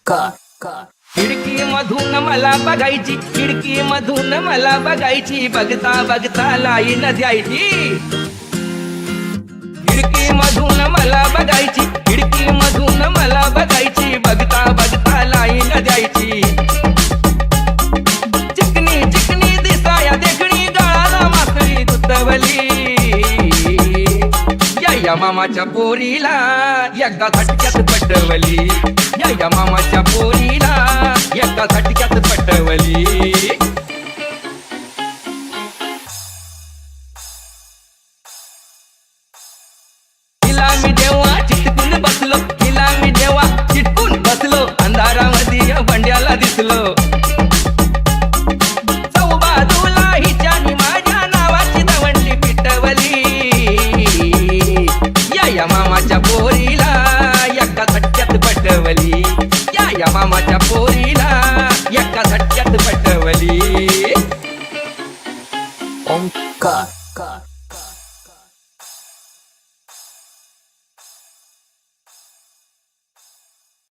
खिडकी मधून मला बघायची, खिडकी मधून मला बघायची, बघता बघता लाईन द्यायची. खिडकी मधून मला बघायची, खिडकी मधून मला बघायची, बघता बघता लाईन द्यायची. चिकनी चिकनी दिसाया देखणी, गळाला मासळी दुतवली. या मामाच्या पोरीला एका झटक्यात पटवली, या मामाच्या पोरीला एका झटक्यात पटवली. हिला मी जेव्हा चिटकून बसलो, हिला मी जेव्हा चिटकून बसलो, अंधारामध्ये बंड्याला दिसलो. चौबाजूला हिच्यानी माझ्या नावाची दवंडी पिटवली. या मामाच्या पोरीला एका झटक्यात पटवली, या मामाच्या पोरीला एका झटक्यात पटवली. ओंकार